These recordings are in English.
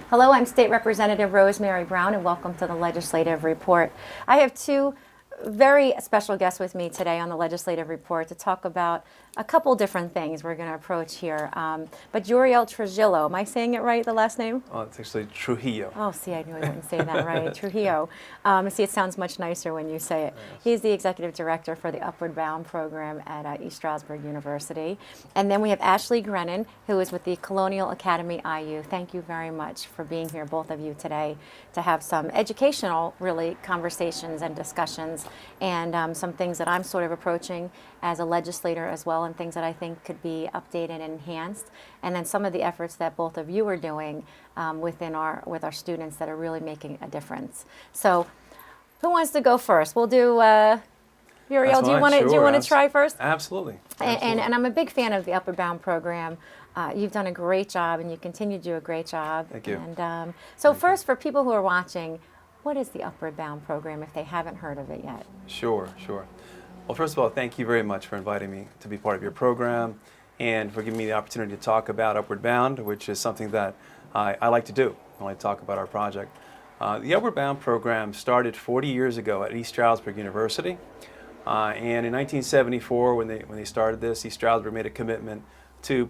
Hello, I'm State Representative Rosemary Brown, and welcome to the Legislative Report. I have two very special guests with me today on the Legislative Report to talk about a couple different things we're going to approach here. But Uriel Trujillo, am I saying it right, the last name? Oh, it's actually Trujillo. Oh, see, I knew I wouldn't say that right. Trujillo. See, it sounds much nicer when you say it. Yes. He's the Executive Director for the Upward Bound program at East Stroudsburg University. And then we have Ashlee Grennan, who is with the Colonial Academy IU. Thank you very much for being here, both of you, today, to have some educational, really, conversations and discussions, and some things that I'm sort of approaching as a legislator as well, and things that I think could be updated and enhanced, and then some of the efforts that both of you are doing with our students that are really making a difference. So, who wants to go first? We'll do Uriel. Do you want to try first? Absolutely. And I'm a big fan of the Upward Bound program. You've done a great job, and you continue to do a great job. Thank you. And so, first, for people who are watching, what is the Upward Bound program if they haven't heard of it yet? Sure. Well, first of all, thank you very much for inviting me to be part of your program and for giving me the opportunity to talk about Upward Bound, which is something that I like to do when I talk about our project. The Upward Bound program started 40 years ago at East Stroudsburg University. And in 1974, when they started this, East Stroudsburg made a commitment to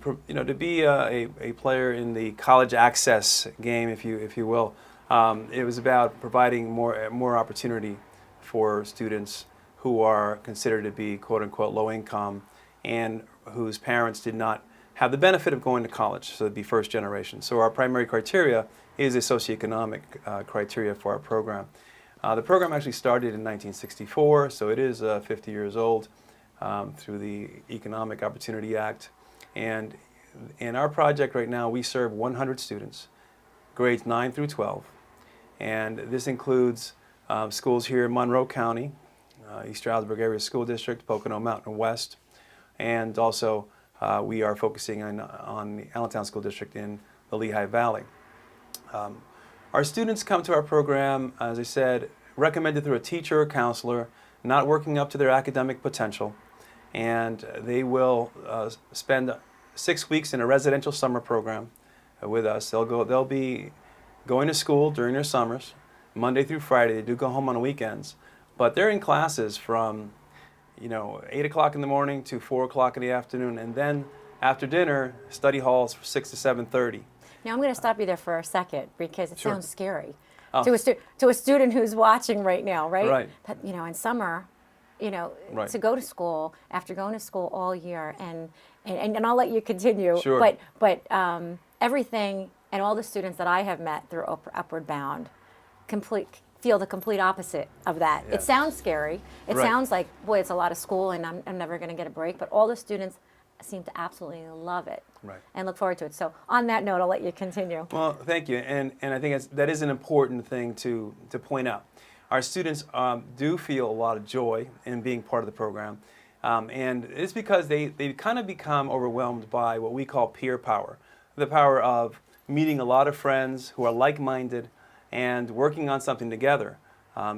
be a player in the college access game, if you will. It was about providing more opportunity for students who are considered to be quote-unquote low income and whose parents did not have the benefit of going to college, so it'd be first generation. So our primary criteria is a socioeconomic criteria for our program. The program actually started in 1964, so it is 50 years old through the Economic Opportunity Act. And in our project right now, we serve 100 students, grades 9 through 12. And this includes schools here in Monroe County, East Stroudsburg Area School District, Pocono Mountain West, and also we are focusing on the Allentown School District in the Lehigh Valley. Our students come to our program, as I said, recommended through a teacher or counselor, not working up to their academic potential, and they will spend 6 weeks in a residential summer program with us. They'll be going to school during their summers, Monday through Friday. They do go home on weekends, but they're in classes from 8 o'clock in the morning to 4 o'clock in the afternoon, and then after dinner, study halls from 6 to 7:30. Now, I'm going to stop you there for a second because it Sure. sounds scary Oh. to a student who's watching right now, right? Right. That, in summer, Right. to go to school after going to school all year, and I'll let you continue. Sure. But everything and all the students that I have met through Upward Bound feel the complete opposite of that. It Yes. sounds scary. It Right. sounds like, boy, it's a lot of school, and I'm never going to get a break. But all the students seem to absolutely love it. Right. And look forward to it. So on that note, I'll let you continue. Well, thank you, and I think that is an important thing to point out. Our students do feel a lot of joy in being part of the program, and it's because they kind of become overwhelmed by what we call peer power, the power of meeting a lot of friends who are like-minded and working on something together.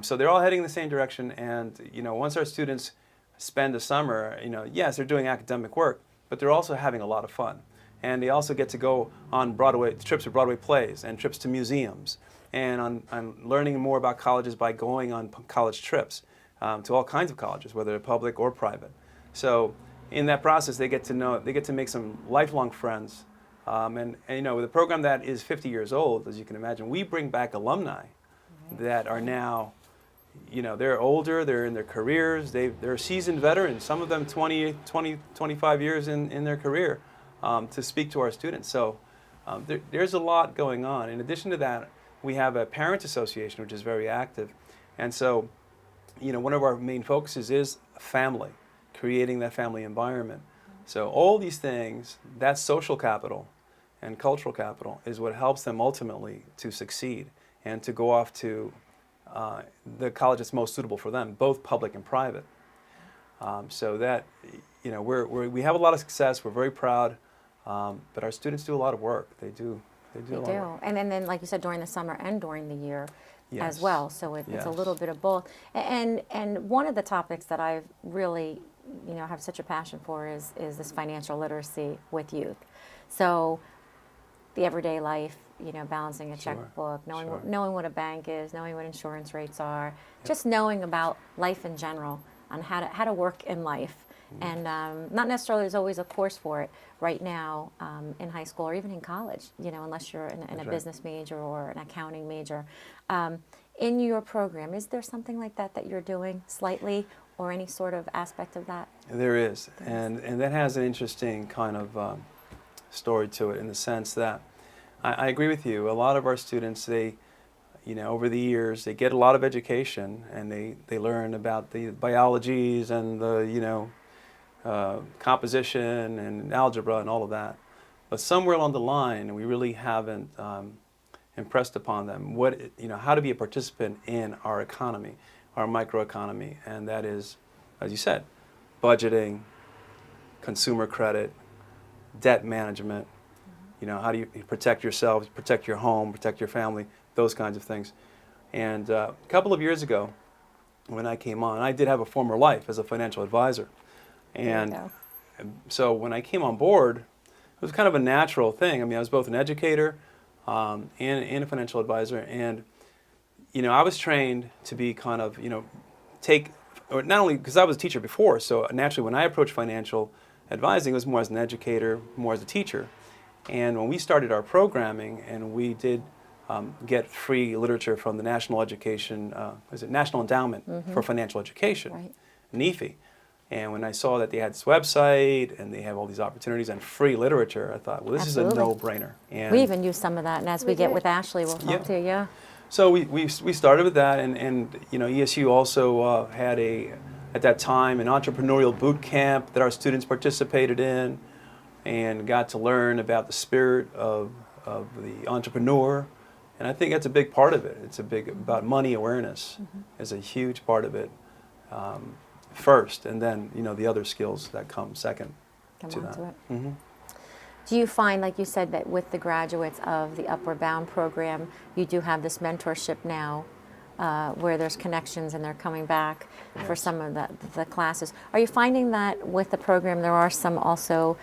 So they're all heading in the same direction, and once our students spend the summer, yes, they're doing academic work, but they're also having a lot of fun. And they also get to go on trips to Broadway plays and trips to museums, and on learning more about colleges by going on college trips to all kinds of colleges, whether they're public or private. So in that process, they get to make some lifelong friends. And with a program that is 50 years old, as you can imagine, we bring back alumni that are now, they're older, they're in their careers, they're seasoned veterans, some of them 25 years in their career, to speak to our students. So there's a lot going on. In addition to that, we have a parent association, which is very active. And so, one of our main focuses is family, creating that family environment. So all these things, that social capital and cultural capital is what helps them ultimately to succeed and to go off to the college that's most suitable for them, both public and private. So that, we have a lot of success. We're very proud, but our students do a lot of work. They do a lot of work. And then, like you said, during the summer and during the year as Yes. well. So it's Yes. a little bit of both. And one of the topics that I've really, have such a passion for is this financial literacy with youth. So the everyday life, balancing a Sure, checkbook, sure. knowing what a bank is, knowing what insurance rates are, just knowing about life in general, on how to work in life. And not necessarily there's always a course for it right now in high school or even in college, unless you're in a right. business major or an accounting major. In your program, is there something like that you're doing slightly, or any sort of aspect of that? There is, and that has an interesting kind of story to it, in the sense that I agree with you. A lot of our students, they, over the years, they get a lot of education, and they learn about the biologies and the, composition and algebra and all of that. But somewhere along the line, we really haven't impressed upon them how to be a participant in our economy, our microeconomy, and that is, as you said, budgeting, consumer credit, debt management. How do you protect yourself, protect your home, protect your family, those kinds of things. And a couple of years ago, when I came on, I did have a former life as a financial advisor. And so when I came on board, it was kind of a natural thing. I mean, I was both an educator and a financial advisor. And, I was trained to be kind of, or not only because I was a teacher before, so naturally when I approached financial advising, it was more as an educator, more as a teacher. And when we started our programming, and we did get free literature from the National Endowment for Financial Education, Right. NEFI. And when I saw that they had this website and they have all these opportunities and free literature, I thought, well, this Absolutely. is a no-brainer. And We even use some of that, and as we get with Ashlee, we'll talk to you. Yeah. so we started with that, and ESU also had at that time, an entrepreneurial boot camp that our students participated in, and got to learn about the spirit of the entrepreneur. And I think that's a big part of it. It's about money awareness is a huge part of it. First, and then the other skills that come second to that. it. Do you find, like you said, that with the graduates of the Upward Bound program, you do have this mentorship now, where there's connections and they're coming back for some of the classes? Are you finding that with the program there are some also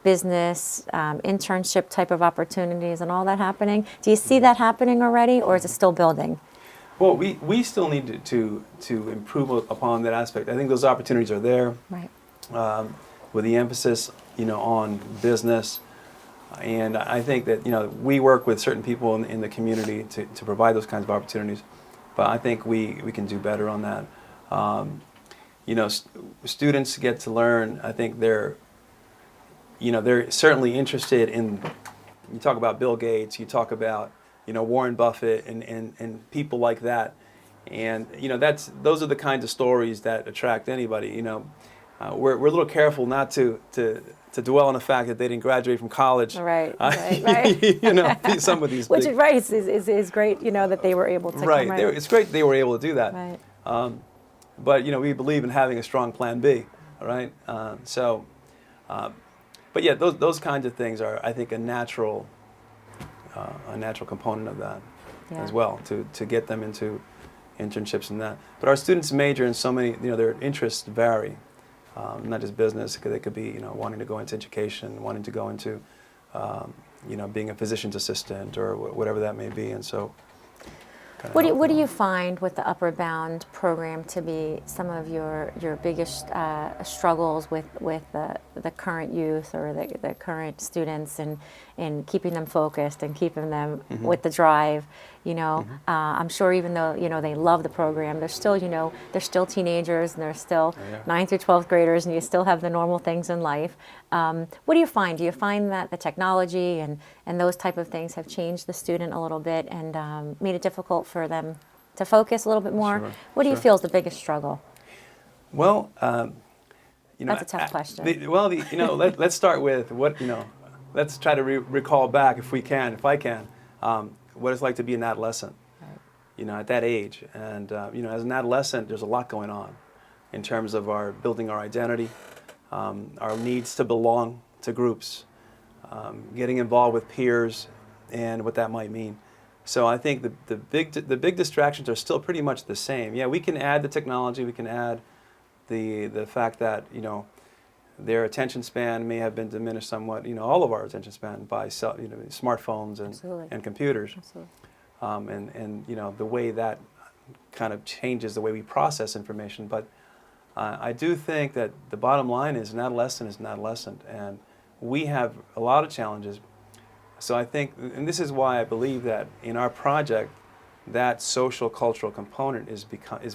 business, internship type of opportunities and all that happening? Do you see that happening already, or is it still building? Well, we still need to improve upon that aspect. I think those opportunities are there. Right. With the emphasis, on business, and I think that we work with certain people in the community to provide those kinds of opportunities. But I think we can do better on that. Students get to learn. I think they're certainly interested in. You talk about Bill Gates. You talk about Warren Buffett and people like that, and those are the kinds of stories that attract anybody. We're a little careful not to dwell on the fact that they didn't graduate from college. Right. Some of these Which big, is right is great. That they were able to right. come It's great they were able to do that. Right. But we believe in having a strong plan B. All right. But yeah, those kinds of things are, I think, a natural component of that as well, to get them into internships and that. But our students major in so many, their interests vary, not just business. They could be, wanting to go into education, wanting to go into, being a physician's assistant or whatever that may be. And so, what do you find with the Upward Bound program to be some of your biggest struggles with the current youth or the current students, and keeping them focused and keeping them with the drive? I'm sure even though they love the program, they're still teenagers, and they're still 9th through 12th graders, and you still have the normal things in life. What do you find? Do you find that the technology and those type of things have changed the student a little bit and made it difficult for them to focus a little bit more? Sure, what do you feel is the biggest struggle? Well, That's a tough question. Let's start with what let's try to recall back if I can, what it's like to be an adolescent. Right. At that age, and as an adolescent, there's a lot going on in terms of building our identity, our needs to belong to groups, getting involved with peers, and what that might mean. So I think the big distractions are still pretty much the same. Yeah, we can add the technology, we can add the fact that their attention span may have been diminished somewhat. All of our attention span by smartphones and computers. Absolutely. And the way that kind of changes the way we process information. But I do think that the bottom line is an adolescent is an adolescent, and we have a lot of challenges. So I think, and this is why I believe that in our project, that social cultural component is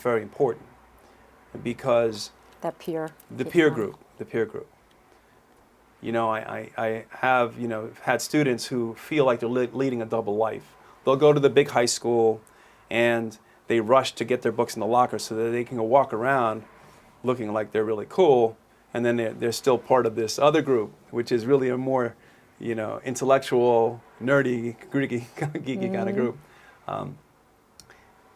very important, because the peer group. I have had students who feel like they're leading a double life. They'll go to the big high school and they rush to get their books in the locker so that they can go walk around looking like they're really cool, and then they're still part of this other group, which is really a more intellectual, nerdy, geeky kind of group.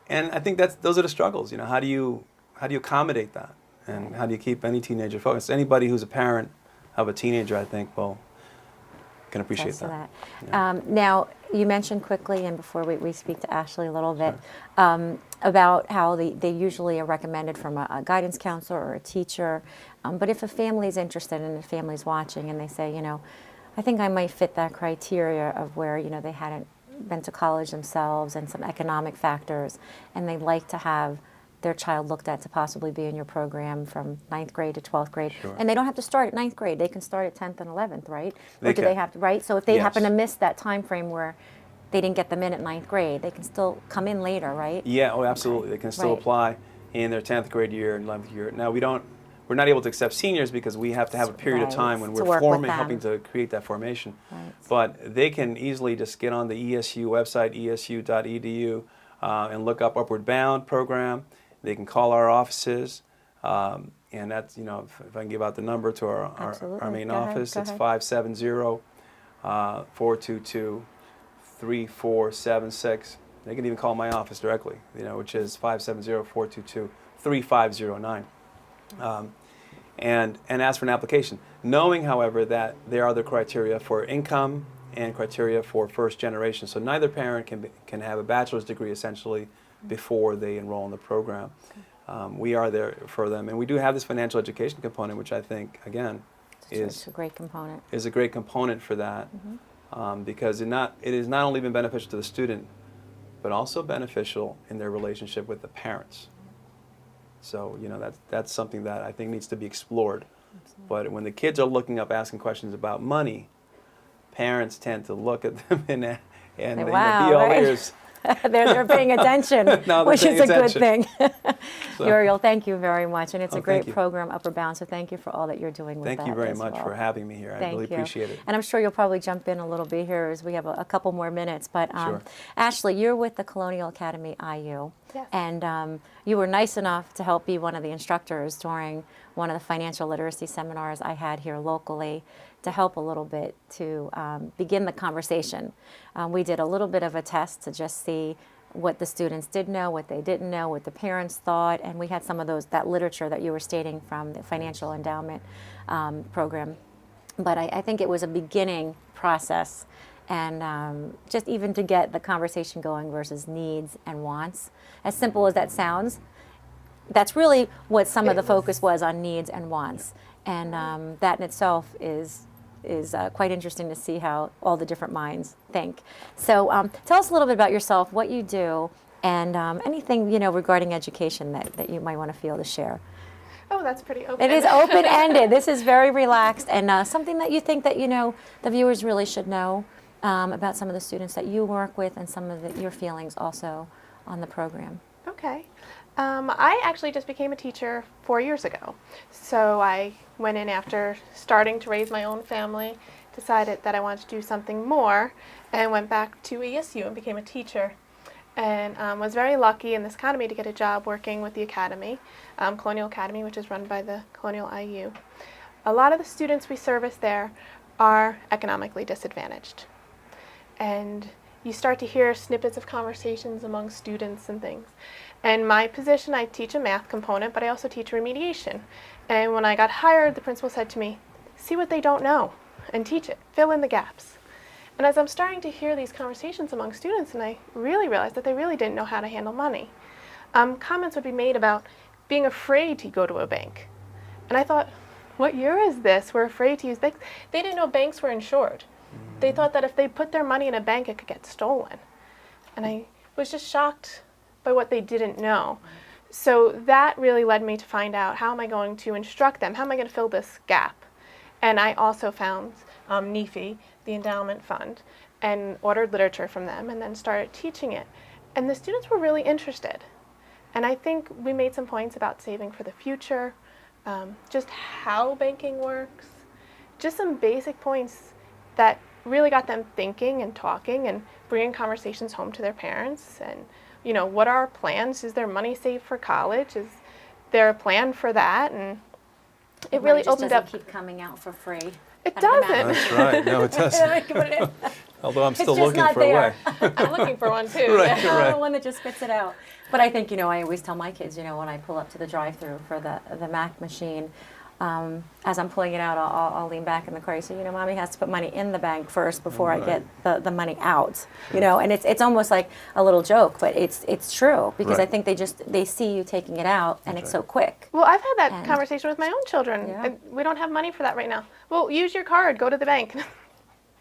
And I think those are the struggles. How do you accommodate that, and how do you keep any teenager focused? Anybody who's a parent of a teenager, I think, can appreciate that. Yeah. Now, you mentioned quickly, and before we speak to Ashlee a little bit, about how they usually are recommended from a guidance counselor or a teacher. But if a family's interested and a family's watching and they say, I think I might fit that criteria of where, they hadn't been to college themselves and some economic factors, and they'd like to have their child looked at to possibly be in your program from 9th grade to 12th grade. Sure. And they don't have to start at 9th grade. They can start at 10th and 11th, right? They or do can. they have to, right? So if they Yes. happen to miss that time frame where they didn't get them in at 9th grade, they can still come in later, right? Yeah, absolutely. They can still Right. apply in their 10th grade year and 11th year. Now, we're not able to accept seniors because we have to have a period of Right. time when To we're work with them. helping to create that formation. Right. But they can easily just get on the ESU website, esu.edu, and look up Upward Bound program. They can call our offices, and that's, if I can give out the number to our main Go ahead, office, go it's ahead. 570-422-3476. They can even call my office directly, which is 570-422-3509. And ask for an application, knowing, however, that there are the criteria for income and criteria for first generation. So neither parent can have a bachelor's degree, essentially, before they enroll in the program. We are there for them, and we do have this financial education component, which I think, again, It's a great component. is a great component for that, because it has not only been beneficial to the student, but also beneficial in their relationship with the parents. So that's something that I think needs to be explored. Absolutely. But when the kids are looking up, asking questions about money, parents tend to look at them and Say, be wow, all right? ears. they're paying attention, Now they're which paying is a good attention. thing. So- Uriel, thank you very much, and it's a Oh, great thank you. program, Upward Bound. So thank you for all that you're doing with that. Thank you very as much well. for having me here. I Thank really you. appreciate it. And I'm sure you'll probably jump in a little bit here as we have a couple more minutes. But Sure. Ashlee, you're with the Colonial Academy IU. Yes. And you were nice enough to help be one of the instructors during one of the financial literacy seminars I had here locally to help a little bit to begin the conversation. We did a little bit of a test to just see what the students did know, what they didn't know, what the parents thought, and we had some of that literature that you were stating from the financial endowment program. But I think it was a beginning process, and just even to get the conversation going versus needs and wants. As simple as that sounds, that's really what some of the focus was on needs and wants. And that in itself is quite interesting to see how all the different minds think. So tell us a little bit about yourself, what you do, and anything regarding education that you might want to feel to share. Oh, that's pretty open. It is open-ended. This is very relaxed, and something that you think that the viewers really should know about some of the students that you work with and some of your feelings also on the program. Okay. I actually just became a teacher 4 years ago. So I went in after starting to raise my own family, decided that I wanted to do something more, and went back to ESU and became a teacher. And was very lucky in this academy to get a job working with the academy, Colonial Academy, which is run by the Colonial IU. A lot of the students we service there are economically disadvantaged. And you start to hear snippets of conversations among students and things. And my position, I teach a math component, but I also teach remediation. And when I got hired, the principal said to me, see what they don't know and teach it, fill in the gaps. And as I'm starting to hear these conversations among students, and I really realized that they really didn't know how to handle money, comments would be made about being afraid to go to a bank. And I thought, what year is this? We're afraid to use banks. They didn't know banks were insured. They thought that if they put their money in a bank, it could get stolen. And I was just shocked by what they didn't know. So that really led me to find out, how am I going to instruct them? How am I going to fill this gap? And I also found NEFI, the endowment fund, and ordered literature from them and then started teaching it. And the students were really interested. And I think we made some points about saving for the future, just how banking works, just some basic points that really got them thinking and talking and bringing conversations home to their parents. And, you know, what are our plans? Is there money saved for college? Is there a plan for that? And it really opened up. It keep coming out for free. It doesn't. That's right. No, it doesn't. Although I'm still looking for a way. I'm looking for one too. Right, Yeah. right. One that just spits it out. But I think, you know, I always tell my kids, you know, when I pull up to the drive-through for the Mac machine, as I'm pulling it out, I'll lean back in the car and say, you know, Mommy has to put money in the bank first before I get the money out. You know, and it's almost like a little joke, but it's true, because I think they see you taking it out and it's so quick. Well, I've had that conversation with my own children. Yeah. We don't have money for that right now. Well, use your card. Go to the bank.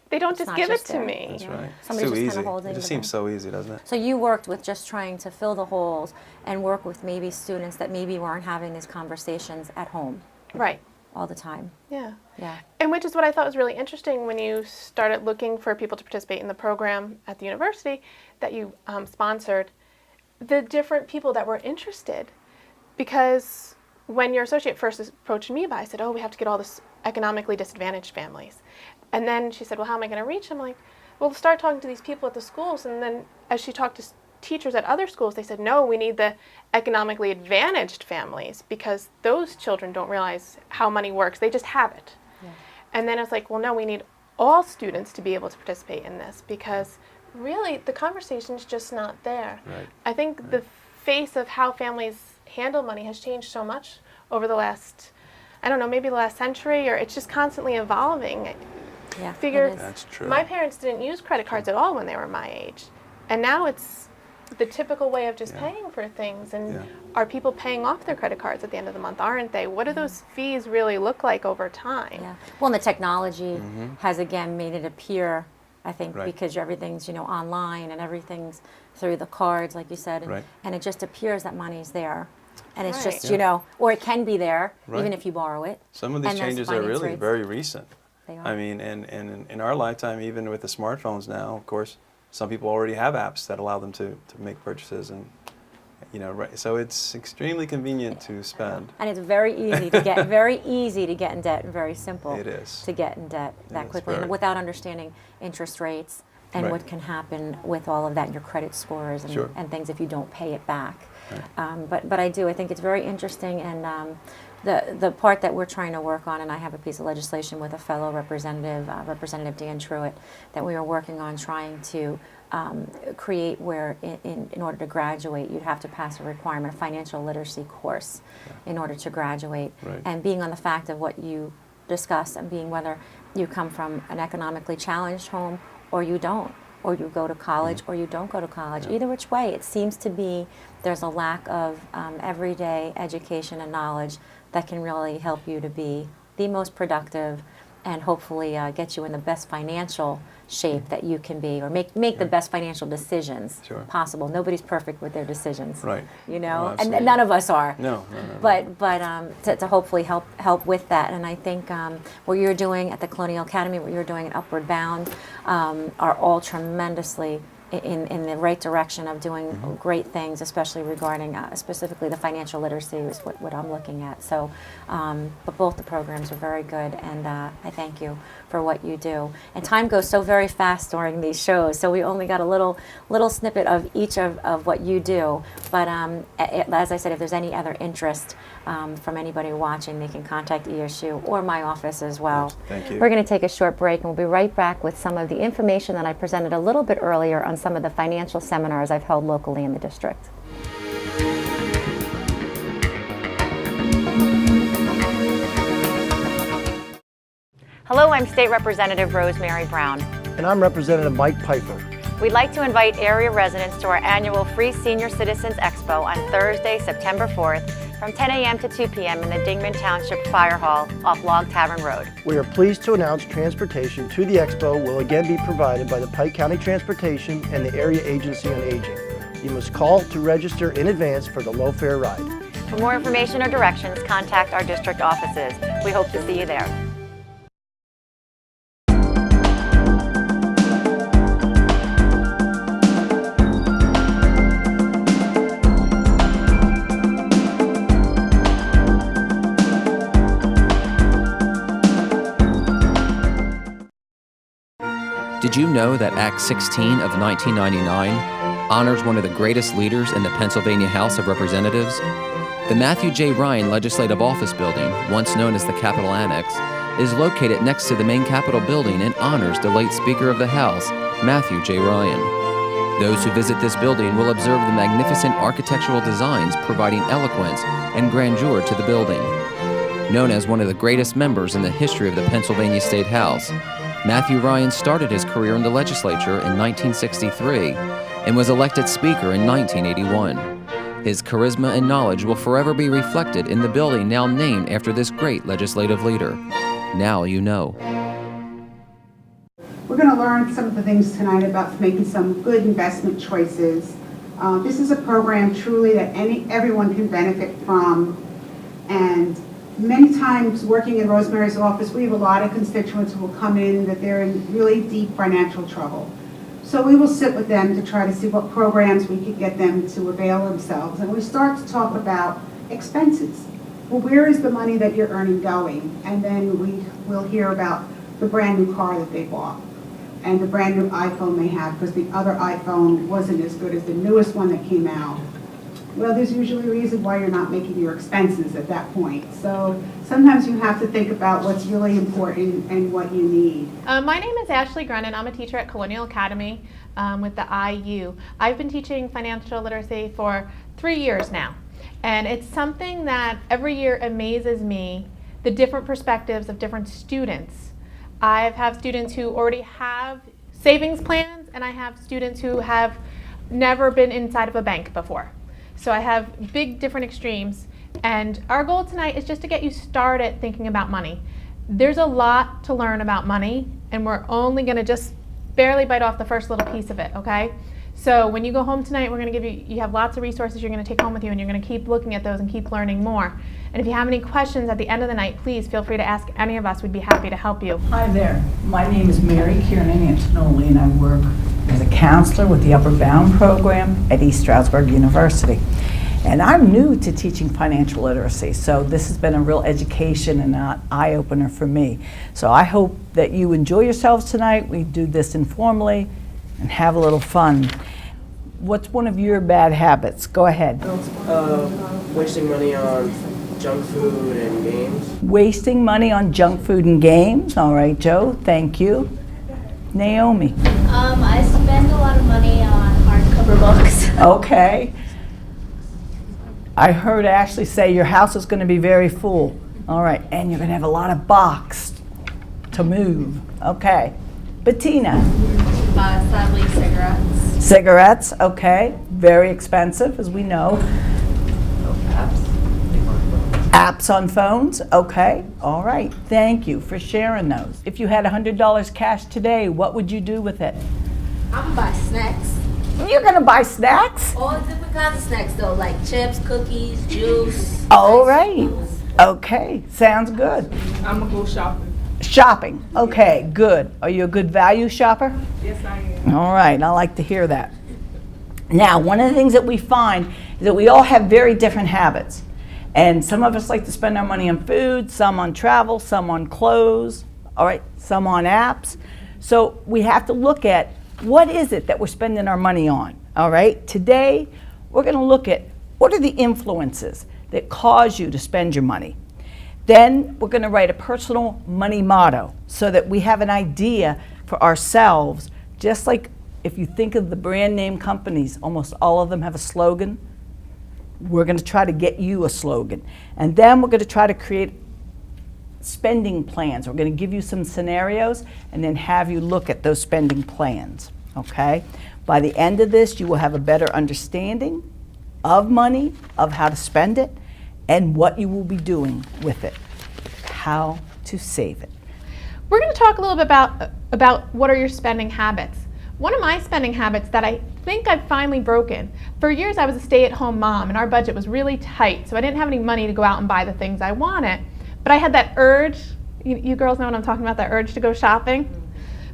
They don't just not give just it to there. me. That's right. It's Somebody's too just kinda easy. holding It just the seems so easy, doesn't it? So you worked with just trying to fill the holes and work with maybe students that maybe weren't having these conversations at home Right. all the time. Yeah. Yeah. And which is what I thought was really interesting when you started looking for people to participate in the program at the university that you sponsored, the different people that were interested. Because when your associate first approached me, I said, oh, we have to get all this economically disadvantaged families. And then she said, well, how am I going to reach them? I'm like, well, start talking to these people at the schools. And then as she talked to teachers at other schools, they said, no, we need the economically advantaged families, because those children don't realize how money works. They just have it. Yeah. And then it's like, well, no, we need all students to be able to participate in this, because really the conversation's just not there. Right. I think the face of how families handle money has changed so much over the last, I don't know, maybe the last century, or it's just constantly evolving. Yeah. Figure, it is. That's true. my parents didn't use credit cards at all when they were my age. And now it's the typical way of just paying for things. And are people paying off their credit cards at the end of the month, aren't they? What do those fees really look like over time? Yeah. Well, and the technology has again made it appear, I think, because everything's, you know, online and everything's through the cards, like you said, and it just appears that money's there. And it's just, you know, or it can be there, even if you borrow it. Some of these changes are really very recent. They are. I mean, and in our lifetime, even with the smartphones now, of course, some people already have apps that allow them to make purchases, and you know, so it's extremely convenient to spend. And it's very easy to get in debt, and very simple It is. to get in debt that quickly, and without understanding interest rates and what can happen with all of that, and your credit scores and things if you don't pay it back. But I think it's very interesting, and the part that we're trying to work on, and I have a piece of legislation with a fellow representative, Representative Dan Truitt, that we are working on trying to create where in order to graduate, you'd have to pass a requirement, a financial literacy course in order to graduate. And being on the fact of what you discussed, and being whether you come from an economically challenged home or you don't, or you go to college or you don't go to college. Either which way, it seems to be there's a lack of everyday education and knowledge that can really help you to be the most productive and hopefully get you in the best financial shape that you can be, or make the best financial decisions possible. Nobody's perfect with their decisions, you know, and none of us are. No. But to hopefully help with that, and I think what you're doing at the Colonial Academy, what you're doing at Upward Bound, are all tremendously in the right direction of doing great things, especially regarding specifically the financial literacy is what I'm looking at. So, but both the programs are very good, and I thank you for what you do. And time goes so very fast during these shows, so we only got a little snippet of each of what you do. But as I said, if there's any other interest from anybody watching, they can contact ESU or my office as well. Thank you. We're going to take a short break, and we'll be right back with some of the information that I presented a little bit earlier on some of the financial seminars I've held locally in the district. Hello, I'm State Representative Rosemary Brown. And I'm Representative Mike Piper. We'd like to invite area residents to our annual Free Senior Citizens Expo on Thursday, September 4th from 10 a.m. to 2 p.m. in the Dingman Township Fire Hall off Log Tavern Road. We are pleased to announce transportation to the expo will again be provided by the Pike County Transportation and the Area Agency on Aging. You must call to register in advance for the low fare ride. For more information or directions, contact our district offices. We hope to see you there. Did you know that Act 16 of 1999 honors one of the greatest leaders in the Pennsylvania House of Representatives? The Matthew J. Ryan Legislative Office Building, once known as the Capitol Annex, is located next to the main Capitol building and honors the late Speaker of the House, Matthew J. Ryan. Those who visit this building will observe the magnificent architectural designs providing eloquence and grandeur to the building. Known as one of the greatest members in the history of the Pennsylvania State House, Matthew Ryan started his career in the legislature in 1963 and was elected Speaker in 1981. His charisma and knowledge will forever be reflected in the building now named after this great legislative leader. Now you know. We're going to learn some of the things tonight about making some good investment choices. This is a program truly that everyone can benefit from, and many times working in Rosemary's office, we have a lot of constituents who will come in that they're in really deep financial trouble. So we will sit with them to try to see what programs we could get them to avail themselves. And we start to talk about expenses. Well, where is the money that you're earning going? And then we will hear about the brand new car that they bought and the brand new iPhone they have because the other iPhone wasn't as good as the newest one that came out. Well, there's usually a reason why you're not making your expenses at that point. So sometimes you have to think about what's really important and what you need. My name is Ashlee Grennan. I'm a teacher at Colonial Academy with the IU. I've been teaching financial literacy for 3 years now. And it's something that every year amazes me, the different perspectives of different students. I have students who already have savings plans, and I have students who have never been inside of a bank before. So I have big different extremes, and our goal tonight is just to get you started thinking about money. There's a lot to learn about money, and we're only going to just barely bite off the first little piece of it, okay? So when you go home tonight, we're going to give you have lots of resources you're going to take home with you, and you're going to keep looking at those and keep learning more. And if you have any questions at the end of the night, please feel free to ask any of us. We'd be happy to help you. Hi there. My name is Mary Kiernan Antonoli, and I work as a counselor with the Upward Bound program at East Stroudsburg University. And I'm new to teaching financial literacy, so this has been a real education and an eye-opener for me. So I hope that you enjoy yourselves tonight. We do this informally and have a little fun. What's one of your bad habits? Go ahead. Wasting money on junk food and games. Wasting money on junk food and games. All right, Joe, thank you. Naomi. I spend a lot of money on hardcover books. Okay. I heard Ashlee say your house is going to be very full. All right, and you're going to have a lot of boxed to move. Okay. Bettina. Sadly, cigarettes. Cigarettes, okay. Very expensive, as we know. Apps on phones, okay. All right, thank you for sharing those. If you had $100 cash today, what would you do with it? I'm gonna buy snacks. You're going to buy snacks? All different kinds of snacks though, like chips, cookies, juice. All right. Okay, sounds good. I'm gonna go shopping. Shopping, okay, good. Are you a good value shopper? Yes, I am. All right, I like to hear that. Now, one of the things that we find is that we all have very different habits. And some of us like to spend our money on food, some on travel, some on clothes, all right, some on apps. So we have to look at what is it that we're spending our money on, all right? Today, we're gonna look at what are the influences that cause you to spend your money. Then we're gonna write a personal money motto so that we have an idea for ourselves, just like if you think of the brand name companies, almost all of them have a slogan. We're going to try to get you a slogan. And then we're going to try to create spending plans. We're going to give you some scenarios and then have you look at those spending plans, okay? By the end of this, you will have a better understanding of money, of how to spend it, and what you will be doing with it. How to save it. We're going to talk a little bit about what are your spending habits. One of my spending habits that I think I've finally broken. For years I was a stay-at-home mom and our budget was really tight, so I didn't have any money to go out and buy the things I wanted. But I had that urge, you girls know what I'm talking about, that urge to go shopping.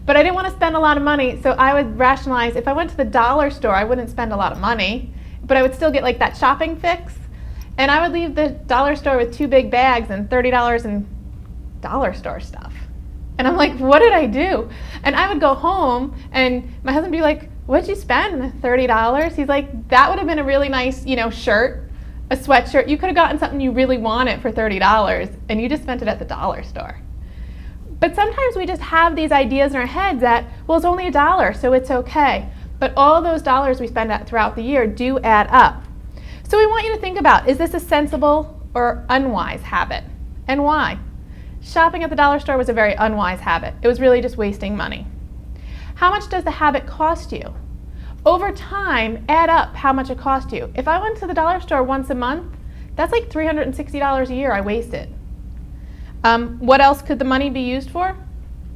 But I didn't want to spend a lot of money, so I would rationalize, if I went to the dollar store, I wouldn't spend a lot of money, but I would still get like that shopping fix. And I would leave the dollar store with 2 big bags and $30 in dollar store stuff. And I'm like, what did I do? And I would go home and my husband would be like, what'd you spend? $30? He's like, that would have been a really nice, shirt, a sweatshirt. You could have gotten something you really wanted for $30 and you just spent it at the dollar store. But sometimes we just have these ideas in our heads that, well, it's only $1, so it's okay. But all those dollars we spend throughout the year do add up. So we want you to think about, is this a sensible or unwise habit? And why? Shopping at the dollar store was a very unwise habit. It was really just wasting money. How much does the habit cost you? Over time, add up how much it cost you. If I went to the dollar store once a month, that's like $360 a year I wasted. What else could the money be used for?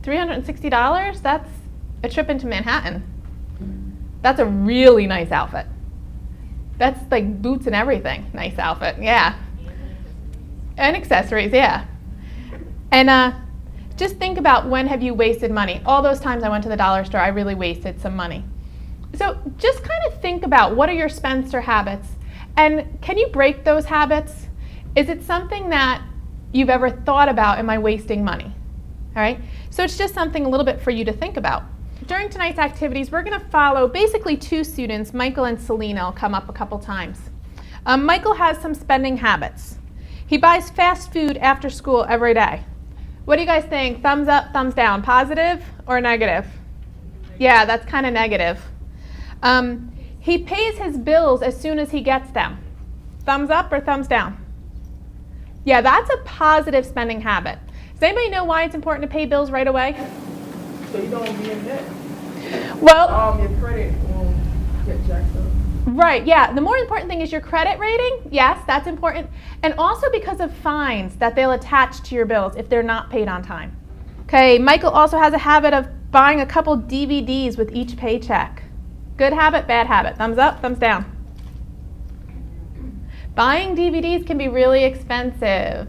$360? That's a trip into Manhattan. That's a really nice outfit. That's like boots and everything. Nice outfit, yeah. And accessories, yeah. And just think about, when have you wasted money? All those times I went to the dollar store, I really wasted some money. So just kind of think about, what are your spendster habits? And can you break those habits? Is it something that you've ever thought about, am I wasting money? All right, so it's just something a little bit for you to think about. During tonight's activities, we're going to follow basically 2 students, Michael and Selena will come up a couple times. Michael has some spending habits. He buys fast food after school every day. What do you guys think? Thumbs up, thumbs down, positive or negative? Yeah, that's kind of negative. He pays his bills as soon as he gets them. Thumbs up or thumbs down? Yeah, that's a positive spending habit. Does anybody know why it's important to pay bills right away? So you don't be in debt. Well, Your credit won't get jacked up. right, yeah. The more important thing is your credit rating. Yes, that's important. And also because of fines that they'll attach to your bills if they're not paid on time. Okay, Michael also has a habit of buying a couple DVDs with each paycheck. Good habit, bad habit? Thumbs up, thumbs down? Buying DVDs can be really expensive.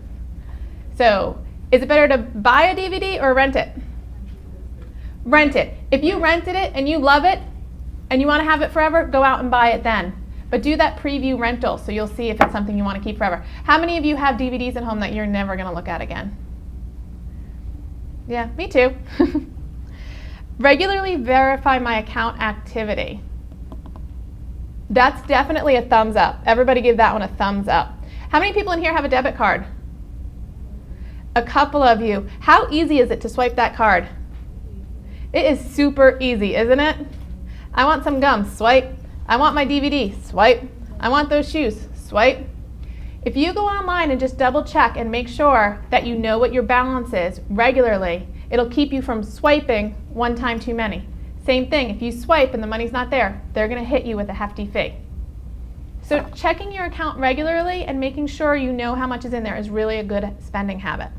So, is it better to buy a DVD or rent it? Rent it. If you rented it and you love it and you want to have it forever, go out and buy it then. But do that preview rental so you'll see if it's something you want to keep forever. How many of you have DVDs at home that you're never going to look at again? Yeah, me too. Regularly verify my account activity. That's definitely a thumbs up. Everybody give that one a thumbs up. How many people in here have a debit card? A couple of you. How easy is it to swipe that card? It is super easy, isn't it? I want some gum, swipe. I want my DVD, swipe. I want those shoes, swipe. If you go online and just double check and make sure that you know what your balance is regularly, it'll keep you from swiping one time too many. Same thing, if you swipe and the money's not there, they're going to hit you with a hefty fee. So checking your account regularly and making sure you know how much is in there is really a good spending habit.